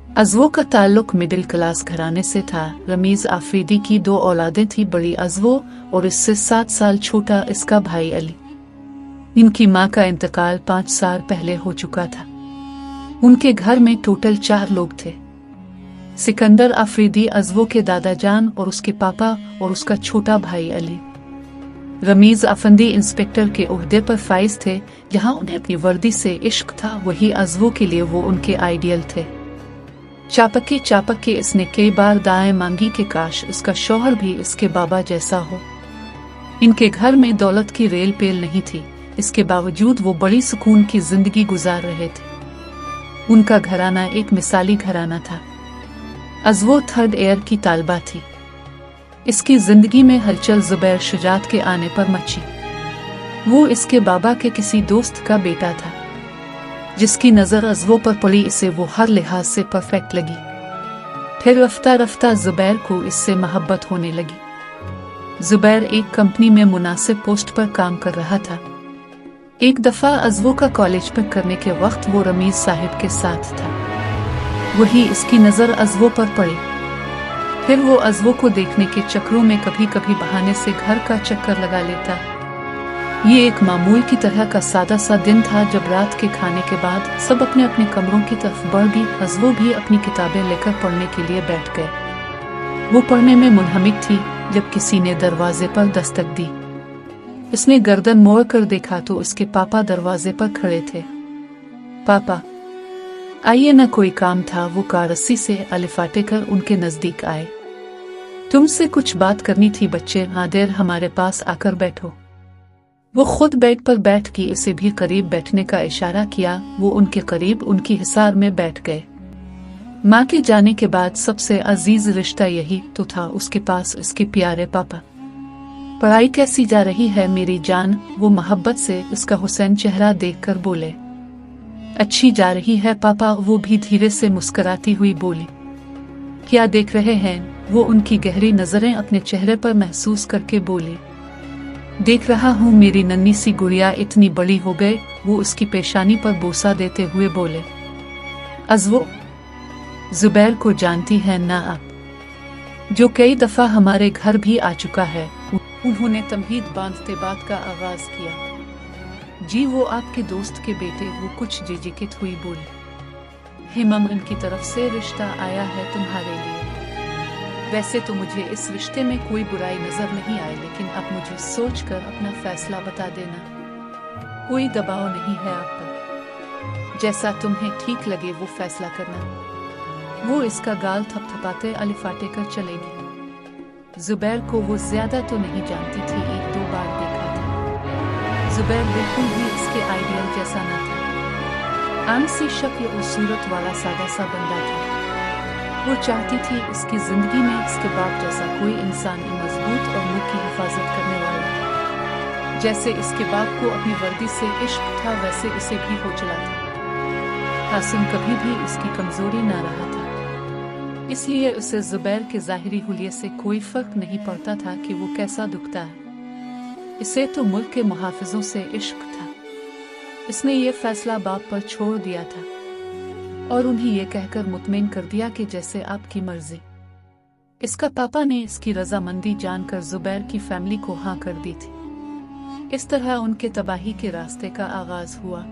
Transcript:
अज़्वो का ताल्लुक middle class घराने से था। रमीज आफरीदी की 2 औलादें थी, बड़ी अज़्वो और इससे 7 साल छोटा इसका भाई अली। इनकी मां का इंतकाल 5 साल पहले हो चुका था। उनके घर में टोटल 4 लोग थे। सिकंदर आफरीदी अज़्वो के दादा जान और उसके पापा और उसका छोटा भाई अली। रमीज अफंदी इंस्पेक्टर के ओहदे पर फाइज थे। जहां उन्हें अपनी वर्दी से इश्क था, वही अज़्वो के लिए वो उनके आइडियल थे। चापक के इसने कई बार दाएं मांगी कि काश उसका शौहर भी इसके बाबा जैसा हो। इनके घर में दौलत की रेल पेल नहीं थी, इसके बावजूद वो बड़ी सुकून की जिंदगी गुजार रहे थे। उनका घराना एक मिसाली घराना था। अज़्वो 3rd ईयर की तालबा थी। इसकी जिंदगी में हलचल ज़ुबैर शुजात के आने पर मची। वो इसके बाबा के किसी दोस्त का बेटा था, जिसकी नज़र अज़्वो पर पड़ी। इसे वो हर लिहाज से परफेक्ट लगी। फिर रफ्ता रफ्ता ज़ुबैर को इससे मोहब्बत होने लगी। ज़ुबैर एक कंपनी में मुनासिब पोस्ट पर काम कर रहा था। एक दफ़ा अज़्वो का कॉलेज पर करने के वक्त वो रमीज साहिब के साथ था। वही इसकी नज़र अज़्वो पर पड़ी। फिर वो अज़्वो को देखने के चक्रों में कभी कभी बहाने से घर का चक्कर लगा लेता। ये एक मामूल की तरह का सादा सा दिन था, जब रात के खाने के बाद सब अपने अपने कमरों की तरफ बढ़ गई। अज़्वो भी अपनी किताबें लेकर पढ़ने के लिए बैठ गए। वो पढ़ने में मुनहमिक थी जब किसी ने दरवाजे पर दस्तक दी। इसने गर्दन मोड़ कर देखा तो उसके पापा दरवाजे पर खड़े थे। पापा आइए ना, कोई काम था। वो कारस्सी से अलिफाटे कर उनके नजदीक आए। तुमसे कुछ बात करनी थी बच्चे, हाँ देर हमारे पास आकर बैठो। वो खुद बेड पर बैठ के इसे भी करीब बैठने का इशारा किया। वो उनके करीब उनकी हिसार में बैठ गए। माँ के जाने के बाद सबसे अजीज रिश्ता यही तो था उसके पास, इसके प्यारे पापा। पढ़ाई कैसी जा रही है मेरी जान? वो मोहब्बत से उसका हुसैन चेहरा देखकर बोले। अच्छी जा रही है पापा, वो भी धीरे से मुस्कुराती हुई बोली। क्या देख रहे हैं? वो उनकी गहरी नजरें अपने चेहरे पर महसूस करके बोली। देख रहा हूँ मेरी नन्ही सी गुड़िया इतनी बड़ी हो गई। वो उसकी पेशानी पर बोसा देते हुए बोले। अज़्वो ज़ुबैर को जानती है ना आप, जो कई दफा हमारे घर भी आ चुका है। उन्होंने तमहीद बांधते बात का आगाज किया। जी वो आपके दोस्त के बेटे। वो कुछ झिझकित हुई बोली। हिमम इनकी तरफ से रिश्ता आया है तुम्हारे लिए। वैसे तो मुझे इस रिश्ते में कोई बुराई नजर नहीं आई, लेकिन अब मुझे सोचकर अपना फैसला बता देना। कोई दबाव नहीं है आप पर, जैसा तुम्हें ठीक लगे वो फैसला करना। वो इसका गाल थपथपाते अलिफाटे कर चलेगी। ज़ुबैर को वो ज्यादा तो नहीं जानती थी, 1-2 बार देखा था। ज़ुबैर बिल्कुल भी इसके आइडियल जैसा न था। आम सी शक्ल और सूरत वाला सादा सा बंदा था। वो चाहती थी इसकी जिंदगी में इसके बाप जैसा कोई इंसान, मजबूत और मुल्क की हिफाजत करने वाला। जैसे इसके बाप को अपनी वर्दी से इश्क था, वैसे इसे भी हो चला था। हासिम कभी भी इसकी कमजोरी ना रहा था, इसलिए उसे ज़ुबैर के ज़ाहिरी हुलिये से कोई फर्क नहीं पड़ता था कि वो कैसा दुखता है। इसे तो मुल्क के मुहाफिजों से इश्क था। इसने ये फैसला बाप पर छोड़ दिया था और उन्हें ये कहकर मुतमईन कर दिया कि जैसे आपकी मर्जी। इसका पापा ने इसकी रजामंदी जानकर ज़ुबैर की फैमिली को हाँ कर दी थी। इस तरह उनके तबाही के रास्ते का आगाज हुआ।